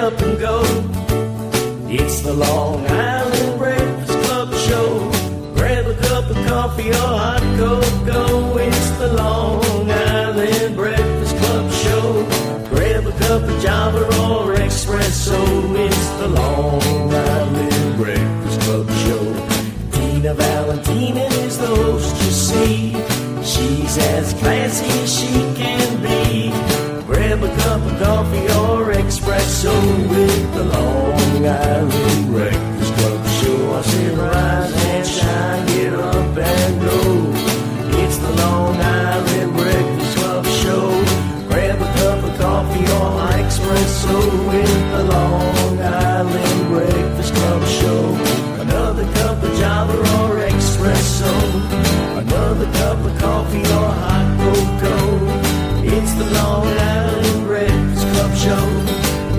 up and go. It's the Long Island Breakfast Club show. Grab a cup of coffee or hot cocoa. It's the Long Island Breakfast Club show. Grab a cup of Java or espresso. It's the Long Island Breakfast Club show. Tina Valentina is the host, you see. She's as classy as she can be. Grab a cup of coffee or espresso with the Long Island Breakfast Club show. I say rise and shine, get up and go. It's the Long Island Breakfast Club show. Grab a cup of coffee or espresso with the Long Island Breakfast Club show. Another cup of Java or espresso. Another cup of coffee or hot cocoa. It's the Long Island Breakfast Club show.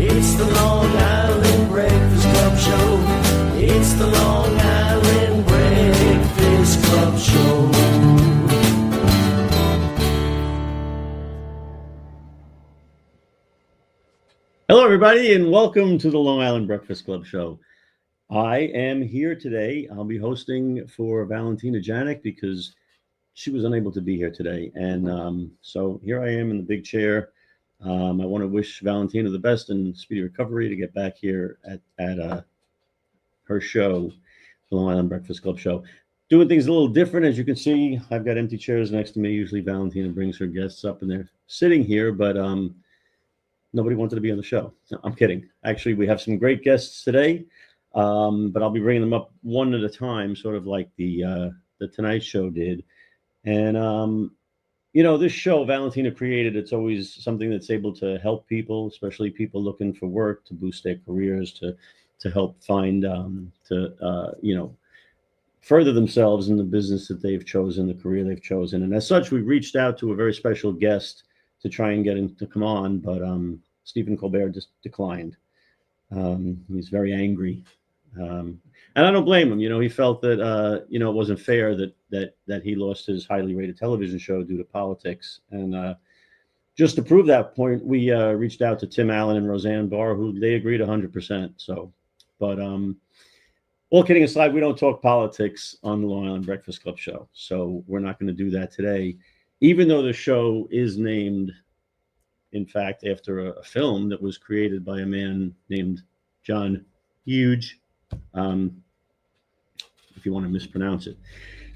It's the Long Island Breakfast Club show. It's the Long Island Breakfast Club show. Hello, everybody, and welcome to the Long Island Breakfast Club show. I am here today. I'll be hosting for Valentina Janik because she was unable to be here today. And so here I am in the big chair. I want to wish Valentina the best and speedy recovery to get back here at her show, the Long Island Breakfast Club show. Doing things a little different. As you can see, I've got empty chairs next to me. Usually Valentina brings her guests up and they're sitting here, but nobody wanted to be on the show. No, I'm kidding. Actually, we have some great guests today, but I'll be bringing them up one at a time, sort of like the Tonight Show did. And, you know, this show Valentina created, it's always something that's able to help people, especially people looking for work, to boost their careers, to help find, you know, further themselves in the business that they've chosen, the career they've chosen. And as such, we reached out to a very special guest to try and get him to come on, but Stephen Colbert just declined. He's very angry. And I don't blame him. You know, he felt that, you know, it wasn't fair that he lost his highly rated television show due to politics. And just to prove that point, we reached out to Tim Allen and Roseanne Barr, who they agreed 100%. So, but all kidding aside, we don't talk politics on the Long Island Breakfast Club show. So we're not going to do that today, even though the show is named, in fact, after a film that was created by a man named John Hughes. If you want to mispronounce it.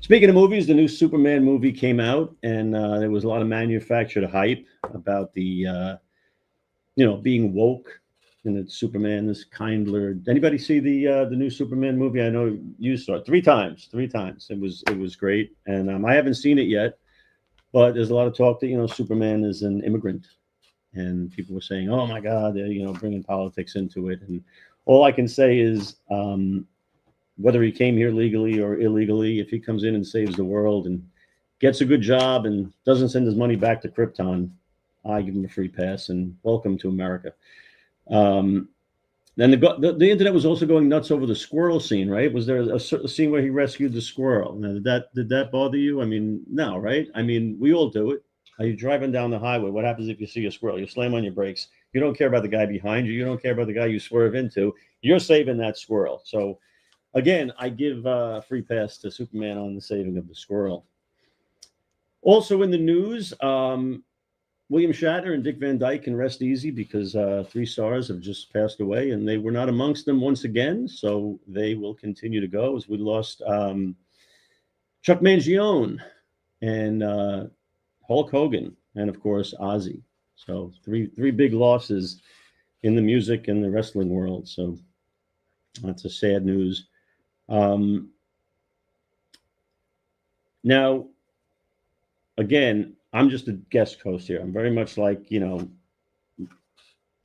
Speaking of movies, the new Superman movie came out, and there was a lot of manufactured hype about the, you know, being woke, and that Superman is kindler. Anybody see the new Superman movie? I know you saw it three times. It was great, and I haven't seen it yet, but there's a lot of talk that, you know, Superman is an immigrant, and people were saying, "Oh my God, they're, you know, bringing politics into it." And all I can say is, whether he came here legally or illegally, if he comes in and saves the world and gets a good job and doesn't send his money back to Krypton, I give him a free pass and welcome to America. Then the internet was also going nuts over the squirrel scene, right? Was there a scene where he rescued the squirrel? Now, did that bother you? I mean, no, right? I mean, we all do it. Are you driving down the highway? What happens if you see a squirrel? You slam on your brakes. You don't care about the guy behind you. You don't care about the guy you swerve into. You're saving that squirrel. So, again, I give a free pass to Superman on the saving of the squirrel. Also in the news, William Shatner and Dick Van Dyke can rest easy because 3 stars have just passed away, and they were not amongst them once again. So they will continue to go, as we lost Chuck Mangione and Hulk Hogan, and of course Ozzy. So three big losses in the music and the wrestling world. So that's a sad news. Now, again, I'm just a guest host here. I'm very much like, you know,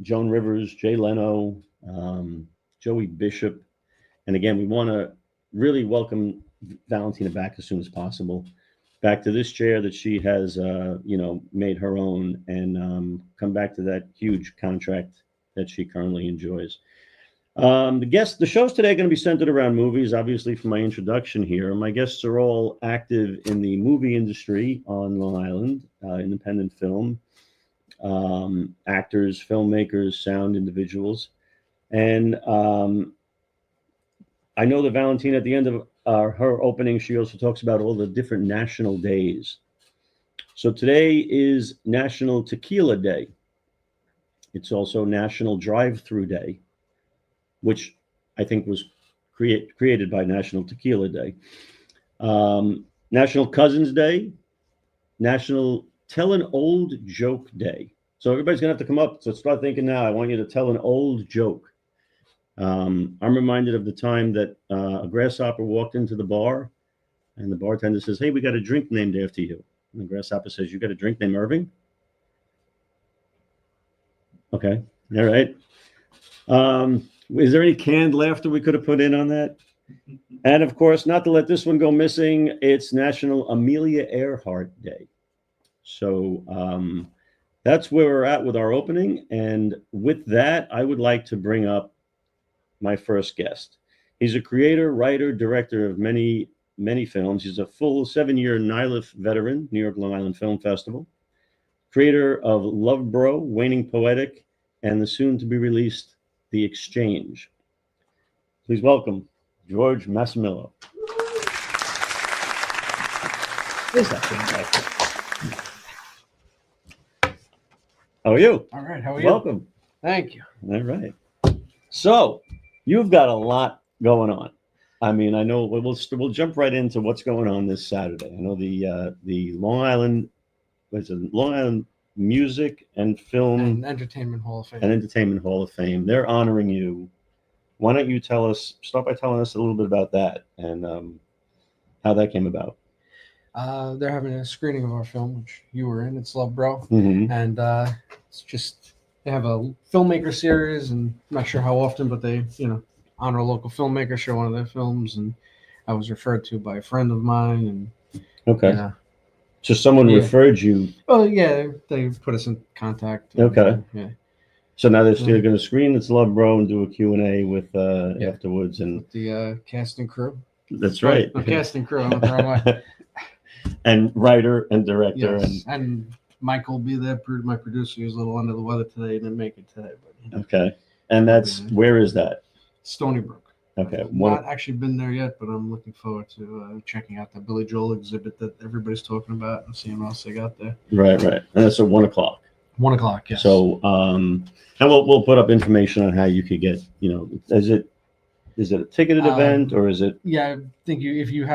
Joan Rivers, Jay Leno, Joey Bishop. And again, we want to really welcome Valentina back as soon as possible, back to this chair that she has, you know, made her own, and come back to that huge contract that she currently enjoys. The shows today are going to be centered around movies, obviously, for my introduction here. My guests are all active in the movie industry on Long Island, independent film, actors, filmmakers, sound individuals. And I know that Valentina, at the end of her opening, she also talks about all the different national days. So today is National Tequila Day. It's also National Drive-Through Day, which I think was created by National Tequila Day. National Cousins Day, National Tell an Old Joke Day. So everybody's gonna have to come up. So start thinking now. I want you to tell an old joke. I'm reminded of the time that a grasshopper walked into the bar, and the bartender says, "Hey, we got a drink named after you." And the grasshopper says, "You got a drink named Irving?" Okay, all right. Is there any canned laughter we could have put in on that? And of course, not to let this one go missing, it's National Amelia Earhart Day. So that's where we're at with our opening. And with that, I would like to bring up my first guest. He's a creator, writer, director of many films. He's a full 7-year NYLIF veteran, New York Long Island Film Festival, creator of Love Bro, Waning Poetic, and the soon-to-be-released The Exchange. Please welcome George Massimillo. How are you? All right, how are you? Welcome. Thank you. All right. So you've got a lot going on. I mean, I know we'll jump right into what's going on this Saturday. I know the Long Island, what's it, Long Island Music and Film And Entertainment Hall of Fame. and Entertainment Hall of Fame. They're honoring you. Why don't you start by telling us a little bit about that and how that came about? They're having a screening of our film, which you were in. It's Love Bro. Mm-hmm. And it's just, they have a filmmaker series, and I'm not sure how often, but they, honor a local filmmaker, show one of their films. And I was referred to by a friend of mine. And Okay. So someone referred you. Oh, yeah, they put us in contact. And, Okay. Yeah. So now they're still going to screen It's Love Bro and do a Q&A with afterwards. And The cast and crew. that's right. The cast and crew. I went the wrong way. And writer and director. Yes. And Mike will be there. My producer is a little under the weather today. He didn't make it today. But Okay. And that's, where is that? Stony Brook. Okay. Not actually been there yet, but I'm looking forward to checking out the Billy Joel exhibit that everybody's talking about and seeing what else they got there. Right. And that's at 1 o'clock. 1 o'clock, yes. So, and we'll put up information on how you could get, is it a ticketed event or is it? Yeah, I think if you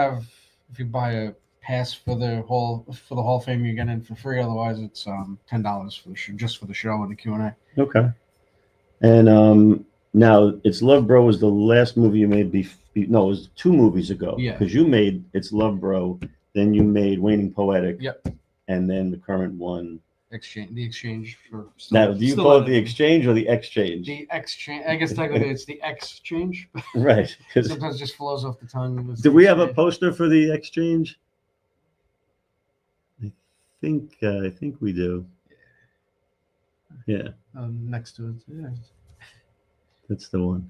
buy a pass for the Hall of Fame, you get in for free. Otherwise, it's $10 for the show, just for the show and the Q&A. Okay. And now It's Love Bro was the last movie you made no, it was 2 movies ago. Yeah. Because you made It's Love Bro, then you made Waning Poetic. Yep. And then the current one. The exchange for. Now, do you call it the exchange or the exchange? The exchange. I guess technically it's the exchange. Right. Sometimes it just flows off the tongue. Do we have a poster for the exchange? I think we do. Yeah. Next to it. Yeah. That's the one.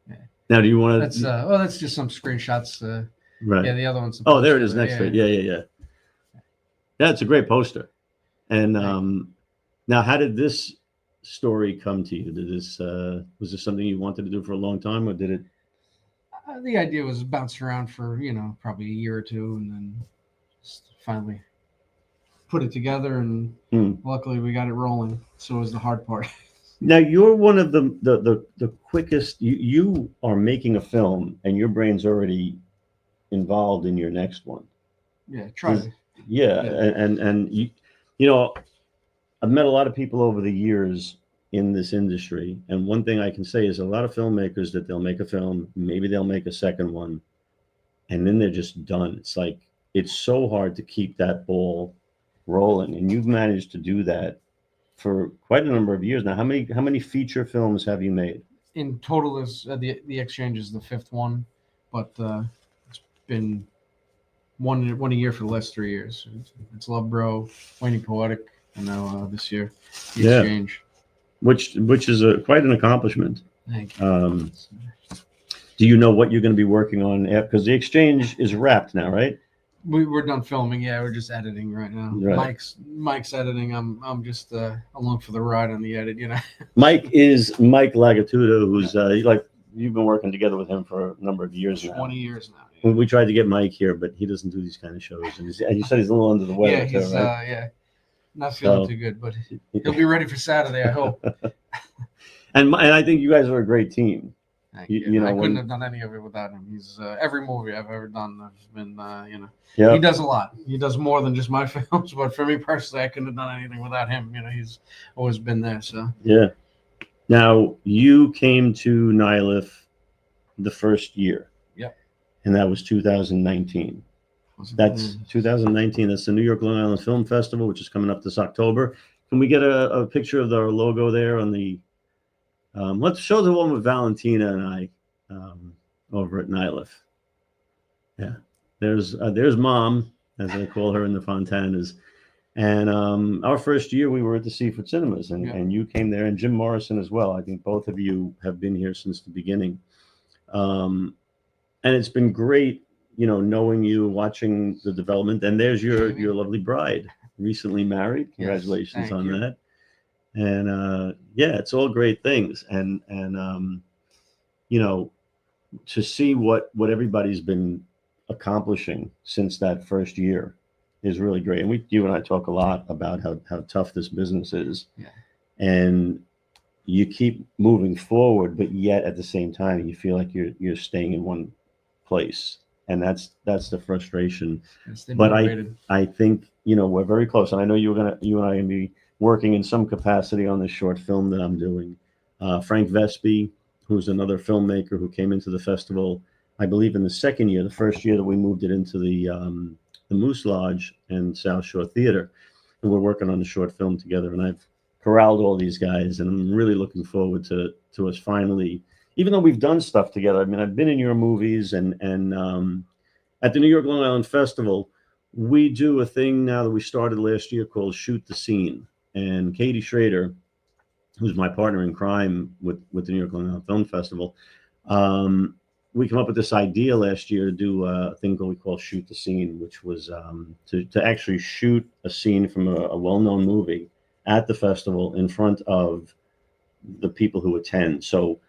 Yeah. Now, do you want to? That's just some screenshots. Right. Yeah, the other one's. Oh, there it is next to it. Yeah. Yeah, it's a great poster. And now, how did this story come to you? Was this something you wanted to do for a long time, or did it? The idea was bouncing around for probably a year or two, and then just finally put it together. And luckily, we got it rolling. So it was the hard part. Now, you're one of the quickest. You are making a film, and your brain's already involved in your next one. Yeah, try to. Yeah, and you, I've met a lot of people over the years in this industry, and one thing I can say is a lot of filmmakers that they'll make a film, maybe they'll make a second one, and then they're just done. It's like it's so hard to keep that ball rolling, and you've managed to do that for quite a number of years now. How many feature films have you made? In total, is the exchange is the 5th one, but it's been one a year for the last 3 years. It's Love Bro, Waning Poetic, and now this year the exchange, which is quite an accomplishment. Thank you. Do you know what you're going to be working on? Because the exchange is wrapped now, right? We're done filming. Yeah, we're just editing right now. Right. Mike's editing. I'm just along for the ride on the edit. Mike is Mike Lagatudo, who's you've been working together with him for a number of years now. 20 years now. We tried to get Mike here, but he doesn't do these kind of shows. And you said he's a little under the weather. Yeah, he's too, right? not feeling too good, but he'll be ready for Saturday, I hope. And I think you guys are a great team. Thank you. I couldn't have done any of it without him. He's every movie I've ever done, I've been, he does a lot. He does more than just my films, but for me personally, I couldn't have done anything without him. He's always been there. So yeah. Now you came to Nylith the first year. Yep. And that was 2019. That's 2019. That's the New York Long Island Film Festival, which is coming up this October. Can we get a picture of our logo there on the? Let's show the one with Valentina and I over at Nylith. Yeah, there's Mom, as I call her in the Fontanas. And our first year, we were at the Seaford Cinemas, and you came there, and Jim Morrison as well. I think both of you have been here since the beginning. And it's been great, knowing you, watching the development. And there's your lovely bride, recently married. Congratulations on that. And it's all great things. And to see what everybody's been accomplishing since that first year is really great. And you and I talk a lot about how tough this business is. Yeah. And you keep moving forward, but yet at the same time, you feel like you're staying in one place. And that's the frustration. But I think, we're very close. And I know you and I are going to be working in some capacity on this short film that I'm doing. Frank Vespi, who's another filmmaker who came into the festival, I believe in the second year, the first year that we moved it into the Moose Lodge and South Shore Theater. And we're working on the short film together. And I've corralled all these guys, and I'm really looking forward to us finally, even though we've done stuff together. I mean, I've been in your movies, and at the New York Long Island Festival, we do a thing now that we started last year called Shoot the Scene. And Katie Schrader, who's my partner in crime with the New York Long Island Film Festival, we came up with this idea last year to do a thing we call Shoot the Scene, which was to actually shoot a scene from a well-known movie at the festival in front of the people who attend. So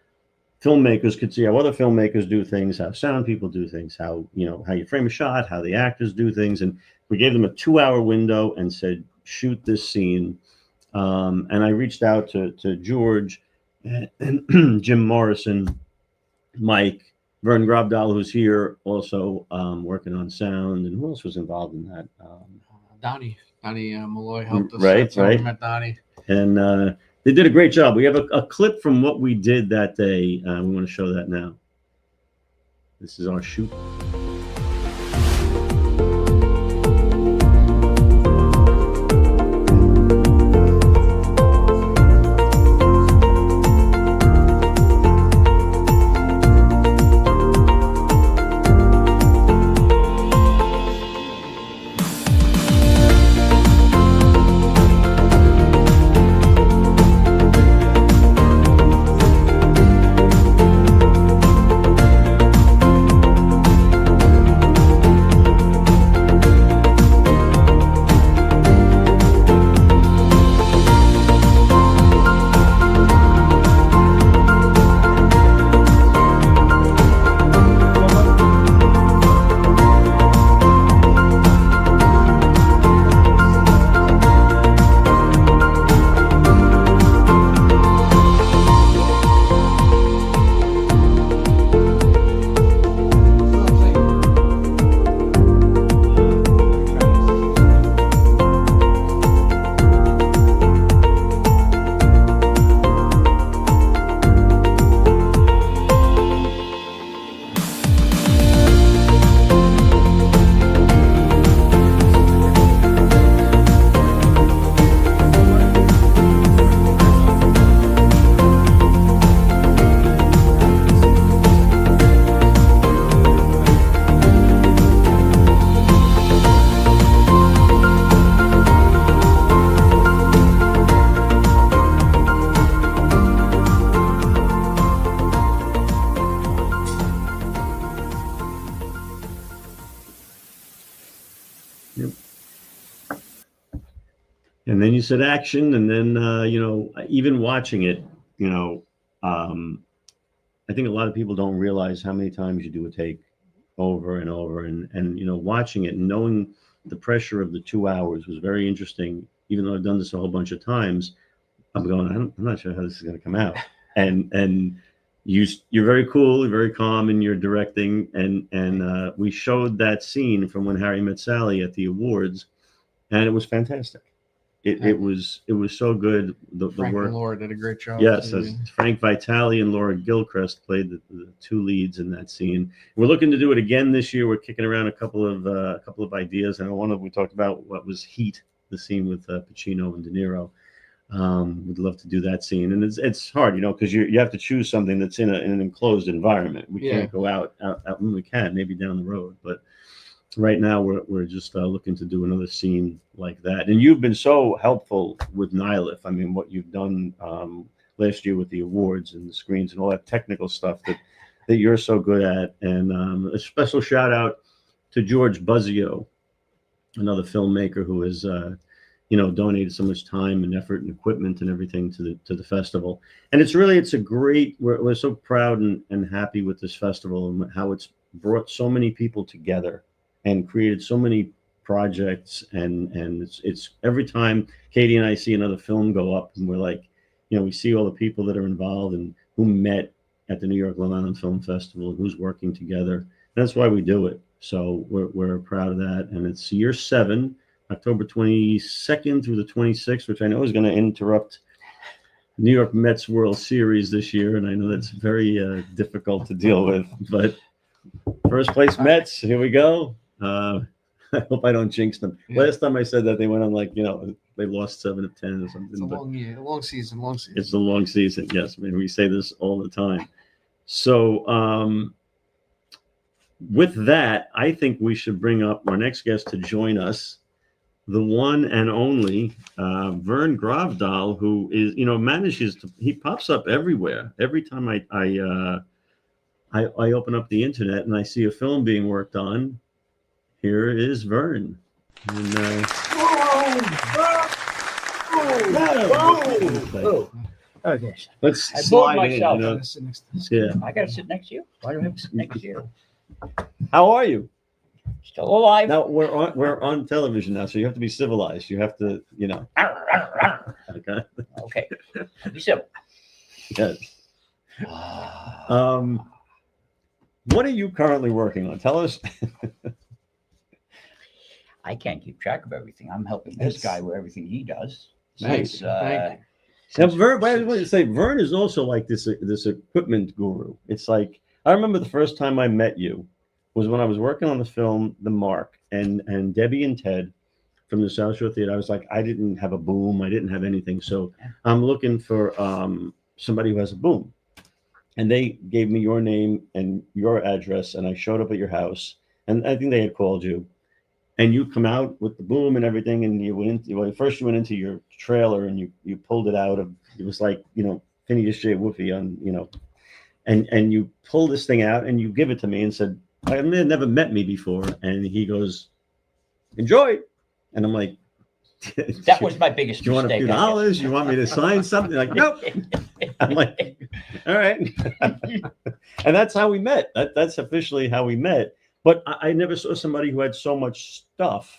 filmmakers could see how other filmmakers do things, how sound people do things, how you frame a shot, how the actors do things. And we gave them a 2-hour window and said, shoot this scene. And I reached out to George and Jim Morrison, Mike, Vern Grobdahl, who's here also working on sound. And who else was involved in that? Donnie Malloy helped us. Right. Met Donnie. And they did a great job. We have a clip from what we did that day. We want to show that now. This is our shoot. And then you said action, and then even watching it, I think a lot of people don't realize how many times you do a take over and over, and watching it and knowing the pressure of the 2 hours was very interesting. Even though I've done this a whole bunch of times, I'm going, I'm not sure how this is going to come out. And you're very cool, you're very calm in your directing, and we showed that scene from When Harry Met Sally at the awards, and it was fantastic. It was so good. The Frank work. and Laura did a great job. Yes, too. as Frank Vitale and Laura Gilchrist played the two leads in that scene. We're looking to do it again this year. We're kicking around a couple of ideas. And one of we talked about what was Heat, the scene with Pacino and De Niro. We'd love to do that scene, and it's hard, because you have to choose something that's in an enclosed environment. We can't go out when we can, maybe down the road, but right now we're just looking to do another scene like that. And you've been so helpful with Nylif. I mean, what you've done last year with the awards and the screens and all that technical stuff that you're so good at. And a special shout out to George Buzzio, another filmmaker who has donated so much time and effort and equipment and everything to the festival. And it's a great, we're so proud and happy with this festival and how it's brought so many people together and created so many projects. And it's every time Katie and I see another film go up, and we're like, we see all the people that are involved and who met at the New York Long Island Film Festival, who's working together. And that's why we do it. So we're proud of that. And it's year 7, October 22nd through the 26th, which I know is going to interrupt New York Mets World Series this year. And I know that's very difficult to deal with, but first place Mets, here we go. I hope I don't jinx them. Yeah. Last time I said that, they went on they lost 7 of 10 or something. It's a long year, long season. It's a long season. Yes. I mean, we say this all the time. So with that, I think we should bring up our next guest to join us, the one and only Vern Gravdahl, who is, manages to, he pops up everywhere. Every time I open up the internet and I see a film being worked on, here is Vern. And, Okay. Let's slide in. Yeah. I got to sit next to you. Why do I have to sit next to you? How are you? Still alive. Now we're on television now, so you have to be civilized. You have to, Okay. Okay. Be civil. Yes. What are you currently working on? Tell us. I can't keep track of everything. I'm helping this guy with everything he does. Nice. Thank Now, Vern, I want to say, Vern is also like this equipment guru. It's like, I remember the first time I met you was when I was working on the film The Mark, and Debbie and Ted from the South Shore Theater. I was like, I didn't have a boom. I didn't have anything. So I'm looking for somebody who has a boom. And they gave me your name and your address, and I showed up at your house. And I think they had called you. And you come out with the boom and everything, and you went first you went into your trailer and you pulled it out of, it was like, Phineas J. Woofy on, and you pull this thing out and you give it to me and said, I've never met me before. And he goes, enjoy. And I'm like, that was my biggest do you want a few dollars? You want me to sign something? Like, nope. I'm like, all right. And that's how we met. That's officially how we met. But I never saw somebody who had so much stuff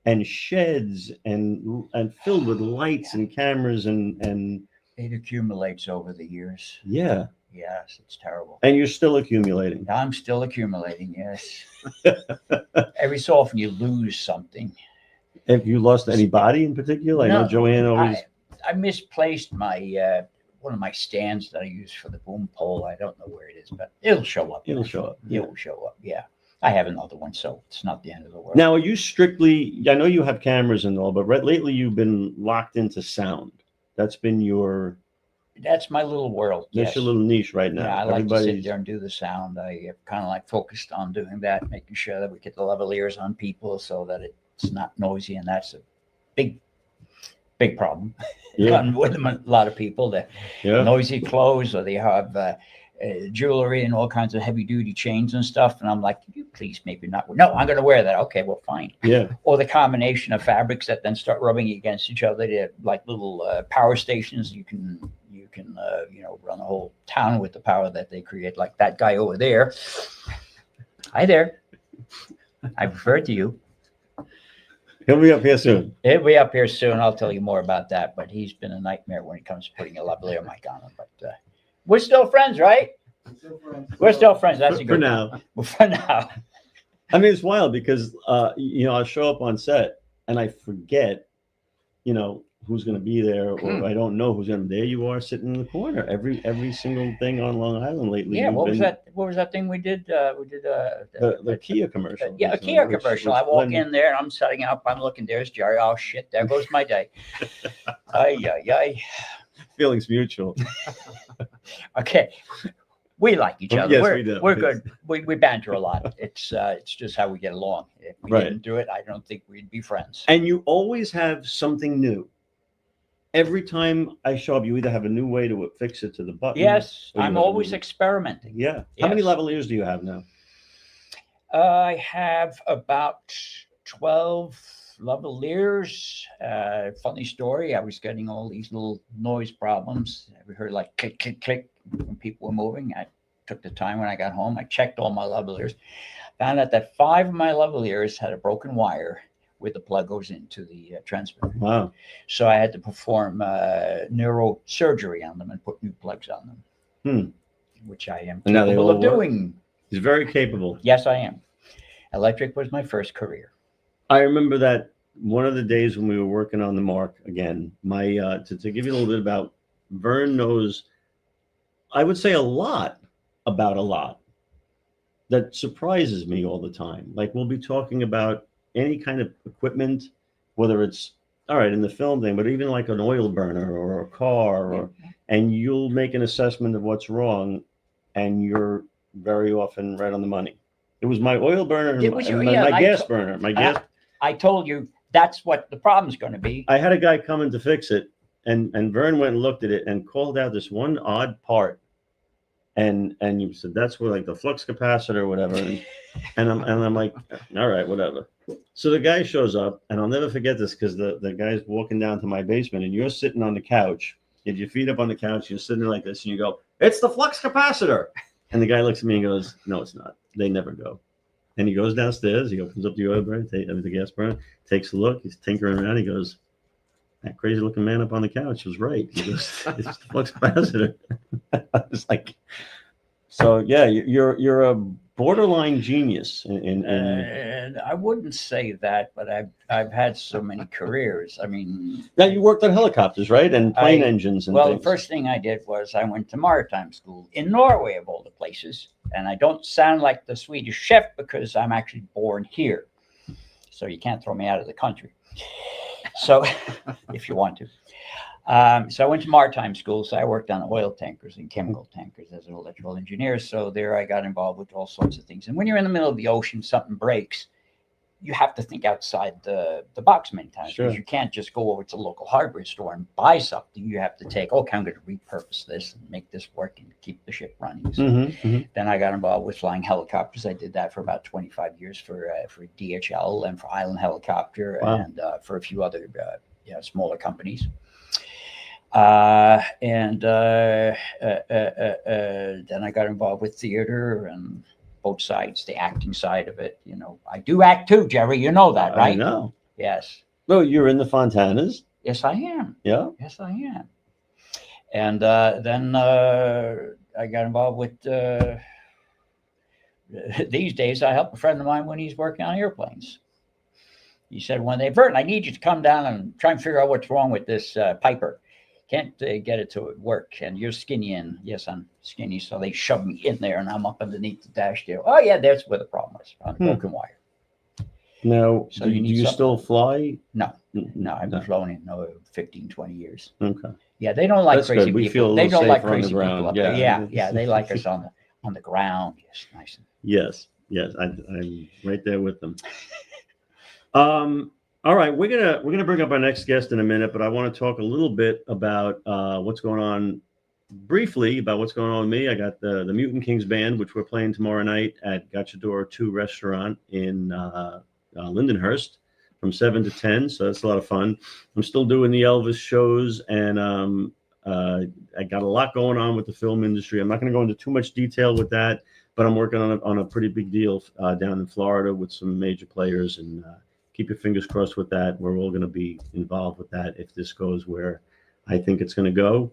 and sheds and filled with lights and cameras and it accumulates over the years. Yeah. Yes, it's terrible. And you're still accumulating. I'm still accumulating, yes. Every so often you lose something. Have you lost anybody in particular? No, I know Joanne always. I misplaced my one of my stands that I use for the boom pole. I don't know where it is, but it'll show up. It'll show up. It will show up. Yeah. I have another one, so it's not the end of the world. Now, are you strictly, I know you have cameras and all, but lately you've been locked into sound. That's been that's my little world. That's your little niche right now. Yeah, I like to sit there and do the sound. I have kind of focused on doing that, making sure that we get the lavaliers on people so that it's not noisy, and that's a big problem. Yeah. With a lot of people, the noisy clothes, or they have jewelry and all kinds of heavy duty chains and stuff. And I'm like, "Can you please maybe not? No, I'm going to wear that." Okay, well, fine. Yeah. Or the combination of fabrics that then start rubbing against each other. They're like little power stations. You can run a whole town with the power that they create. Like that guy over there. Hi there. I refer to you. He'll be up here soon. He'll be up here soon. I'll tell you more about that. But he's been a nightmare when it comes to putting a lavalier mic on him. But we're still friends, right? We're still friends. That's a For good now. For now. I mean, it's wild because, I show up on set and I forget, who's going to be there, or I don't know who's going to be there. You are sitting in the corner. Every single thing on Long Island lately. Yeah. What was that? What was that thing we did? The Kia commercial. Yeah, a Kia commercial. I walk in there and I'm setting up. I'm looking. There's Gerry. Oh shit! There goes my day. Ay. Feelings mutual. Okay. We like each other. Yes, we do. We're good. We banter a lot. It's just how we get along. If we Right. didn't do it, I don't think we'd be friends. And you always have something new. Every time I show up, you either have a new way to fix it to the button. Yes, or you I'm have a always new- experimenting. Yeah. How many Yes. lavaliers do you have now? I have about 12 lavaliers. Funny story. I was getting all these little noise problems. We heard like click, click, click when people were moving. I took the time when I got home. I checked all my lavaliers. Found out that 5 of my lavaliers had a broken wire where the plug goes into the transmitter. Wow. So I had to perform neurosurgery on them and put new plugs on them, which I am And now they capable all of work? doing. He's very capable. Yes, I am. Electric was my first career. I remember that one of the days when we were working on the Mark again, my to give you a little bit about, Vern knows, I would say, a lot about a lot that surprises me all the time. Like, we'll be talking about any kind of equipment, whether it's all right in the film thing, but even like an oil burner or a car, and you'll make an assessment of what's wrong, and you're very often right on the money. It was my oil burner and It was your- my yeah, I gas to- burner. My gas. I told you that's what the problem's going to be. I had a guy come in to fix it, and Vern went and looked at it and called out this one odd part, and you said that's where, like, the flux capacitor or whatever, and I'm like, all right, whatever. So the guy shows up, and I'll never forget this because the guy's walking down to my basement, and you're sitting on the couch, you have your feet up on the couch, you're sitting there like this, and you go, "It's the flux capacitor," and the guy looks at me and goes, "No, it's not. They never go." And he goes downstairs, he opens up the oil burner, the gas burner, takes a look, he's tinkering around, he goes, "That crazy looking man up on the couch was right." He goes, "It's the flux capacitor." I was like, so yeah, you're a borderline genius in And I wouldn't say that, but I've had so many careers. I mean, now you worked on helicopters, right? And plane engines and well, things. the first thing I did was I went to maritime school in Norway, of all the places. And I don't sound like the Swedish chef because I'm actually born here. So you can't throw me out of the country. So if you want to. So I went to maritime school. So I worked on oil tankers and chemical tankers as an electrical engineer. So there I got involved with all sorts of things. And when you're in the middle of the ocean, something breaks, you have to think outside the box many times. Sure. Because you can't just go over to the local hardware store and buy something. You have to take, okay, I'm going to repurpose this and make this work and keep the ship running. So then I got involved with flying helicopters. I did that for about 25 years for DHL and for Island Helicopter. Wow. And for a few other smaller companies. Then I got involved with theater and both sides, the acting side of it. You know, I do act too, Gerry. You know that, right? I know. Yes. Well, you're in the Fontanas. Yes, I am. Yeah. Yes, I am. And then I got involved with. These days, I help a friend of mine when he's working on airplanes. He said one day, "Vern, I need you to come down and try and figure out what's wrong with this Piper. Can't get it to work, and you're skinny." And yes, I'm skinny, so they shove me in there, and I'm up underneath the dash there. Oh yeah, that's where the problem was, on the broken wire. Now, So do you need you something. still fly? No, I've been No. flown in 15, 20 years. Okay. Yeah, they don't like That's crazy good. We feel people. a They little don't like safer on the crazy people ground. up there. Yeah. Yeah, they like us on the ground. Yes, nice. Yes. I'm right there with them. All right, we're gonna bring up our next guest in a minute, but I want to talk a little bit about what's going on briefly about what's going on with me, I got the Mutant Kings band, which we're playing tomorrow night at Gachador 2 restaurant in Lindenhurst from 7 to 10. So that's a lot of fun. I'm still doing the Elvis shows, and I got a lot going on with the film industry. I'm not going to go into too much detail with that, but I'm working on a pretty big deal down in Florida with some major players, and keep your fingers crossed with that. We're all going to be involved with that if this goes where I think it's going to go.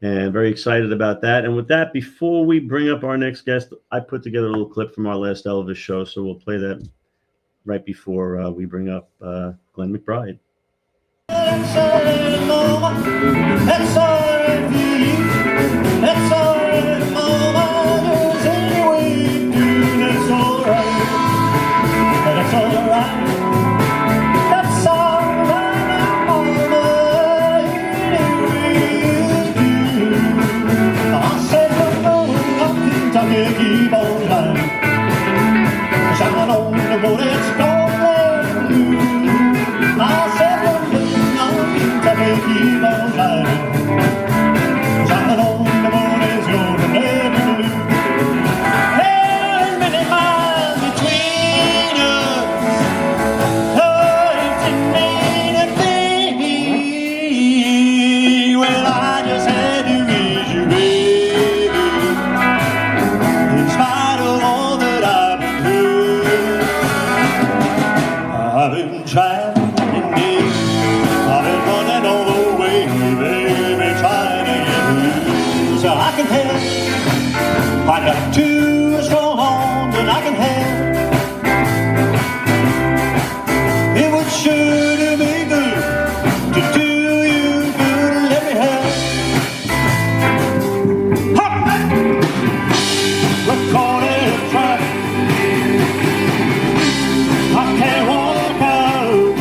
And very excited about that. And with that, before we bring up our next guest, I put together a little clip from our last Elvis show. So we'll play that right before we bring up Glenn McBride. That's all right, Mama. That's all right for you. That's all right, Mama. There's any way you do. That's all right. That's all right. That's all right, Mama. Any way you do. I said the moon of Kentucky keep on shining. Shine on the road, it's gonna blue. I said the moon of Kentucky keep on shining. Shine on the road, it's gonna never blue. There's many miles between us. Oh, it didn't mean a thing. Well, I just had to raise you, baby. In spite of all that I've been through, I've been trying indeed. I've been running all the way, baby, trying to get through. So I can help. I got two strong arms and I can help. It would sure do me good to do you good and let me help. Hop! We're caught in a trap. I can't walk out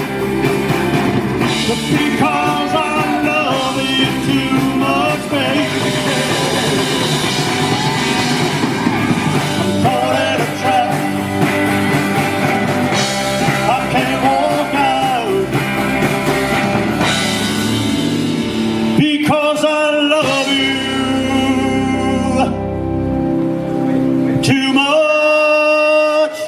because I love you too much, baby. I'm caught in a trap. I can't walk out because I love you too much,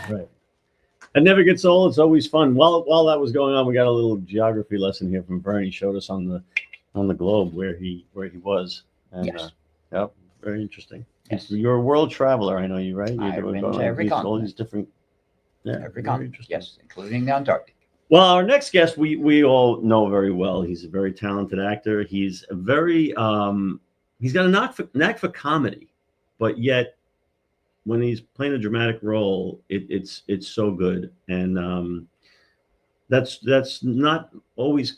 Right. It never gets old. It's always fun. While that was going on, we got a little geography lesson here from Bernie. Showed us on the globe where he was. And, Yes. Yep. Very interesting. Yes. You're a world traveler. I know you, right? I've You're been going to on every all continent. these different. Yeah. Every very continent, interesting. yes, including the Antarctic. Well, our next guest, we all know very well. He's a very talented actor. He's a very he's got a knack for comedy, but yet when he's playing a dramatic role, it's so good. And that's not always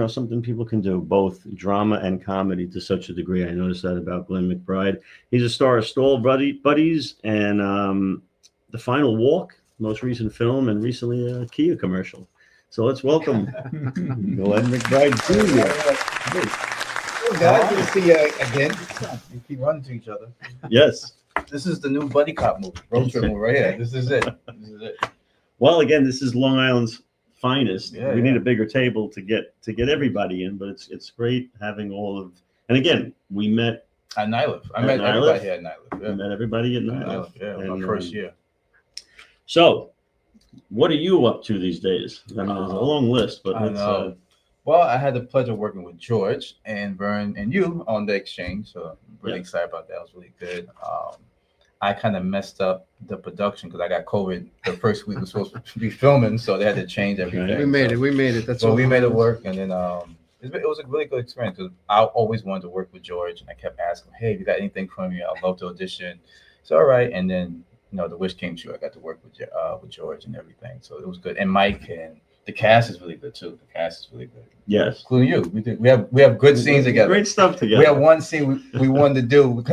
something people can do, both drama and comedy to such a degree. I noticed that about Glenn McBride. He's a star of Stall Buddies and The Final Walk, most recent film, and recently a Kia commercial. So let's welcome Glenn McBride Jr. Hey guys, good to see you again. We keep running to each other. Yes. This is the new buddy cop movie, road trip movie right here. This is it. This is it. Well, again, this is Long Island's finest. Yeah, we yeah. need a bigger table to get everybody in, but it's great having all of. And again, we met. At Nyliff. I At met Nyliff? everybody here at Nyliff. We Yeah. met everybody at At Nyliff. Nyliff, yeah, it was my And, first year. So, what are you up to these days? I mean, there's a long list, but I let's. know. Well, I had the pleasure of working with George and Vern and you on The Exchange, so I'm really Yeah. excited about that. It was really good. I kind of messed up the production because I got COVID the first week we were supposed to be filming, so they had to change everything. Right. We made it. We made it. That's So all. we made it work, and then it was a really good experience because I always wanted to work with George, and I kept asking, "Hey, if you got anything for me? I'd love to audition." It's all right, and then the wish came true. I got to work with George and everything, so it was good. And Mike and the cast is really good too. The cast is really good, Yes. including you. We have good scenes together. Great stuff together. We have one scene we wanted to do.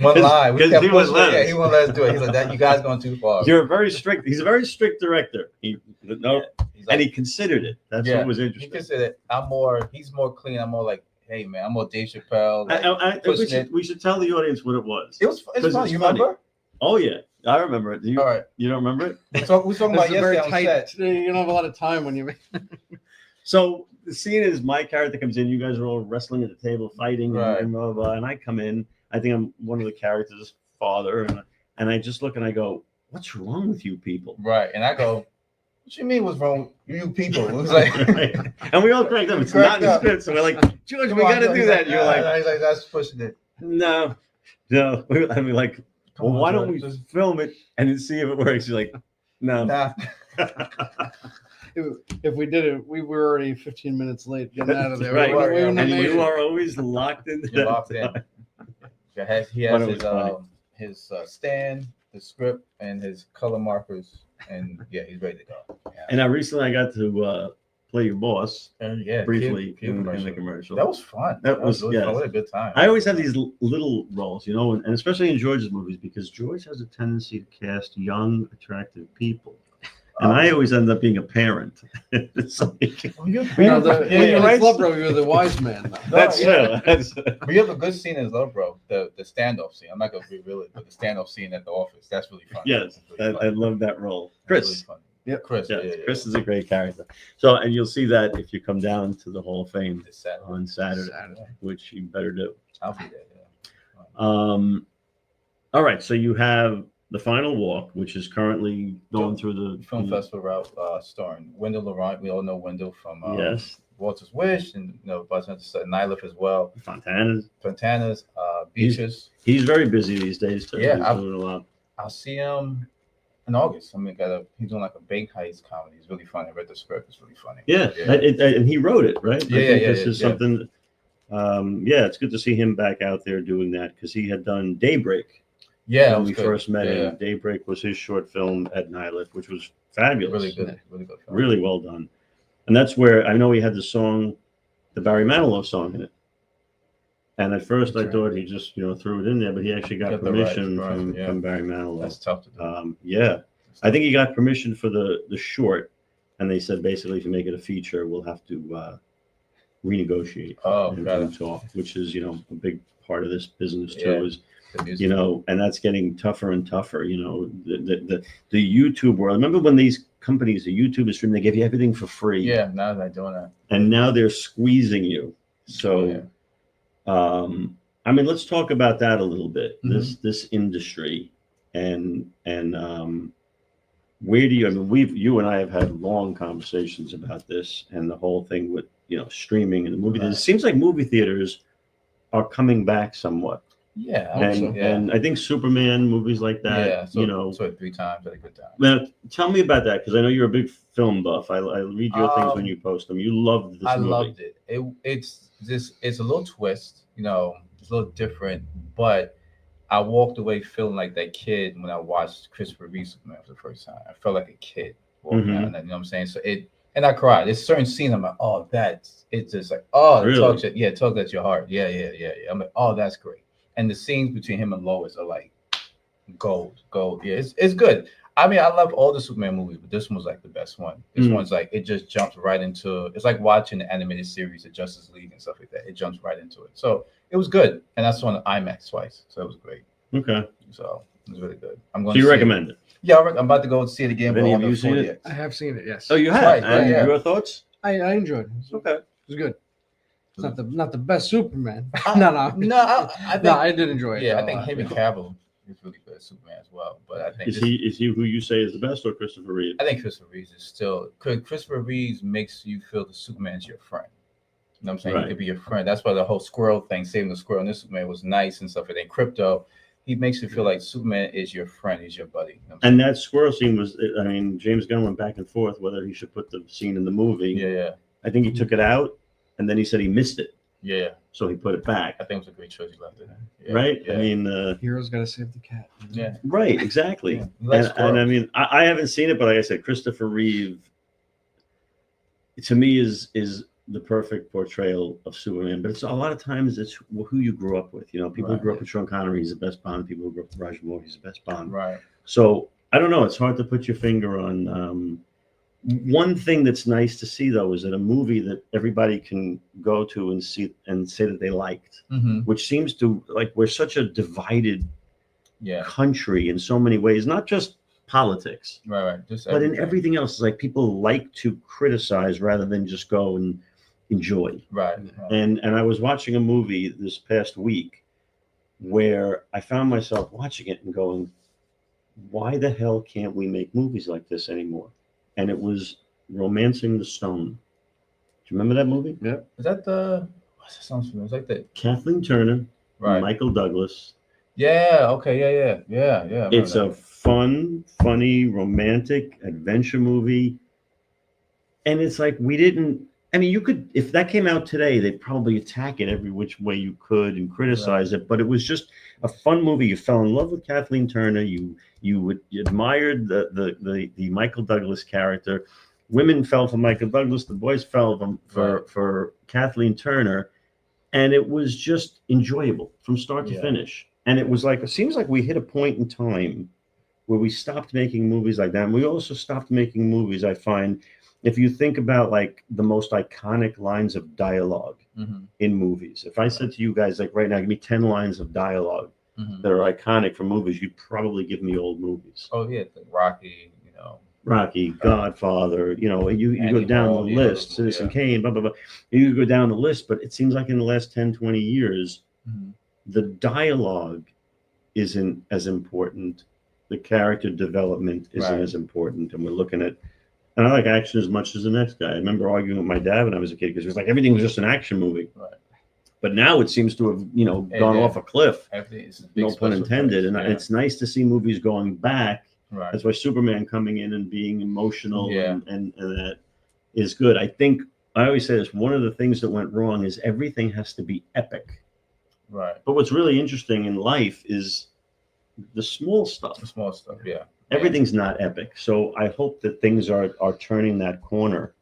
one line. We 'cause kept he wouldn't pushing let it. Yeah, us. he won't let us do it. He's like, "That you guys going too far." You're very strict. He's a very strict director. He no, He's and like, he considered it. That's yeah, what was he interesting. considered he's more clean. I'm more like, hey man, I'm more Dave Chappelle. Like, We should tell the audience what it was. it's 'Cause funny. it's You funny. remember? Oh yeah, I remember it. Do you? All right. You don't remember it? We're talking about This is very yesterday on tight. set. You don't have a lot of time when you. So the scene is my character comes in. You guys are all wrestling at the table, fighting, Right. and blah, blah, blah. And I come in. I think I'm one of the characters' father, and I just look and I go, "What's wrong with you people?" Right. And I go, what you mean what's wrong with you people? It was like, And we all cracked up. It's not in the script, so we're like, "George, we got to do that." You're like, he's like, that's pushing it. "No, no." And we're like, Come "Well, on, why don't George, we just- film it and then see if it works?" You're like, "No." Nah. If we did it, we were already 15 minutes late getting out of there. Right. We wouldn't have And made you it. are always locked into You're that locked in. time. He But has it was funny. his stand, the script, and his color markers, and yeah, he's ready to go. Yeah. And now recently I got to play your boss And yeah, briefly kid in commercial. the commercial. That was fun. That was- really yes. fun. What a good time. I always have these little roles, you know, and especially in George's movies, because George has a tendency to cast young, attractive people. And I always end up being a parent. It's like- Well, you're You know, pretty- when you're right. in Club Bro, you're the wise man. Though. that's yeah. true. That's, But you have a good scene in Love Bro, the standoff scene. I'm not gonna reveal it, but the standoff scene at the office. That's really fun. yes, That's really I fun. love that role. That's Chris. really fun. Yep. Chris. Yes, Yeah, Chris is a great character. So, and you'll see that if you come down to the Hall of Fame It's Saturday. on Saturday, Saturday. which you better do. I'll be there. Yeah. All right, so you have the final walk, which is currently going through the Film festival route, starring Wendell Laurent. We all know Wendell from Yes, Walter's Wish, and Nylif as well. Fontanas. Fontana's, Beaches. He's very busy these days too. Yeah, He's doing a lot. I'll see him in August. I mean, he's doing like a big heist comedy. It's really funny. I read the script. It's really funny. Yeah, and he wrote it, right? Yeah, I think yeah, this yeah, is yeah. something. Yeah, it's good to see him back out there doing that because he had done Daybreak Yeah, it when was we good. first met Yeah, him. Daybreak was his short film at Nylif, which was fabulous. really good, really good. Film. Really well done. And that's where I know he had the song, the Barry Manilow song in it. And at first I That's thought he just, threw it in there, but he actually got Got the rights, permission right, from, yeah. from Barry Manilow. That's tough to do. Yeah, I think he got permission for the short, and they said basically if you make it a feature, we'll have to renegotiate Oh, and got it. talk, which is a big part of this business too. Yeah. Is The music. and that's getting tougher and tougher. The YouTube world. Remember when these companies, the YouTube stream, they give you everything for free. Yeah, now they're doing that. And now they're squeezing you. So, I mean, let's talk about that a little bit. This industry, and where do you? I mean, you and I have had long conversations about this and the whole thing with streaming and the movie. Right. It seems like movie theaters are coming back somewhat. Yeah, I And, hope so. and I think Superman movies like that, yeah, so 3 times at a good time. Now, tell me about that because I know you're a big film buff. I read your things when Um, you post them. You loved this I movie. loved it. It's a little twist, it's a little different, but I walked away feeling like that kid when I watched Christopher Reeve Superman for the first time. I felt like a kid walking Mhm. out, and you know what I'm saying? So and I cried. There's certain scenes I'm like, oh, it's just like, oh, Really? it tugs at your heart. Yeah. I'm like, oh, that's great. And the scenes between him and Lois are like gold. Yeah, it's good. I mean, I love all the Superman movies, but this one was like the best one. This one's like, it just jumps right into, it's like watching the animated series, the Justice League and stuff like that. It jumps right into it. So it was good. And I saw it on IMAX twice. So it was great. Okay. So it was really good. I'm going So you to recommend it? Yeah, I'm about to go and see it again. Have any but of on you the seen it? 4DX. I have seen it. Yes. Oh, you have? Right, right, And yeah. your thoughts? I enjoyed it. Okay. It was good. It's not the best Superman. no. No, I think, No, I did enjoy it. yeah, I though. think Henry Cavill is really good at Superman as well. But I think Is he who you say is the best, or Christopher Reeve? I think Christopher Reeve is still, Christopher Reeve makes you feel the Superman's your friend. You know what I'm saying? Right. He could be your friend. That's why the whole squirrel thing, saving the squirrel in this Superman was nice and stuff. And then Crypto, he makes you feel like Superman is your friend, he's your buddy. You know what I'm And that squirrel scene was, I mean, James Gunn went back and forth whether he should put the scene in the movie. saying? Yeah. I think he took it out, and then he said he missed it, Yeah. so he put it back. I think it was a great choice he left it. Yeah. Right? Yeah. I mean, Hero's got to save the cat. yeah. right, exactly. Yeah. He likes And I squirrels. mean, I haven't seen it, but like I said, Christopher Reeve, to me, is the perfect portrayal of Superman, but it's a lot of times it's who you grew up with. You know, people who Right. grew up with Sean Connery, he's the best Bond. People who grew up with Roger Moore, he's the best Bond. Right. So I don't know. It's hard to put your finger on. One thing that's nice to see though is that a movie that everybody can go to and see and say that they liked, Mm-hmm. which seems to like we're such a divided Yeah. country in so many ways, not just politics, Right. Just but in everything else. It's like people like to criticize rather than just go and enjoy. Right. And I was watching a movie this past week where I found myself watching it and going, why the hell can't we make movies like this anymore? And it was Romancing the Stone. Do you remember that movie? Yeah. Is that the? What's that sounds familiar? It's like the. Kathleen Turner, Right. Michael Douglas. Yeah. Okay. Yeah. I remember It's that. a fun, funny, romantic adventure movie. And it's like we didn't. I mean, you could, if that came out today, they'd probably attack it every which way you could and criticize it. But it was just a fun movie. You fell in love with Kathleen Turner. You admired the Michael Douglas character. Women fell for Michael Douglas. The boys fell for Kathleen Turner, and it was just enjoyable from start to finish. And it was like, it seems like we hit a point in time where we stopped making movies like that. And we also stopped making movies, I find. If you think about like the most iconic lines of dialogue Mm-hmm. in movies, if I said to you guys, like right now, give me 10 lines of dialogue Mm-hmm. that are iconic for movies, you'd probably give me old movies. Oh yeah, like Rocky. You know. Rocky, Godfather, you know, you go Annie down Hall, the yeah, list, Citizen yeah. Kane, blah, blah, blah. You go down the list, but it seems like in the last 10, 20 years, Mm-hmm. the dialogue isn't as important. The character development isn't Right. as important. And we're looking at, and I like action as much as the next guy. I remember arguing with my dad when I was a kid because it was like everything was just an action movie. Right. But now it seems to have, you know, gone Yeah. off a cliff, Everything is a big no pun special intended. effects, And yeah. it's nice to see movies going back. Right. That's why Superman coming in and being emotional Yeah. and that is good. I think I always say this, one of the things that went wrong is everything has to be epic. Right. But what's really interesting in life is the small stuff. The small stuff. Yeah. Everything's not epic. So I hope that things are turning that corner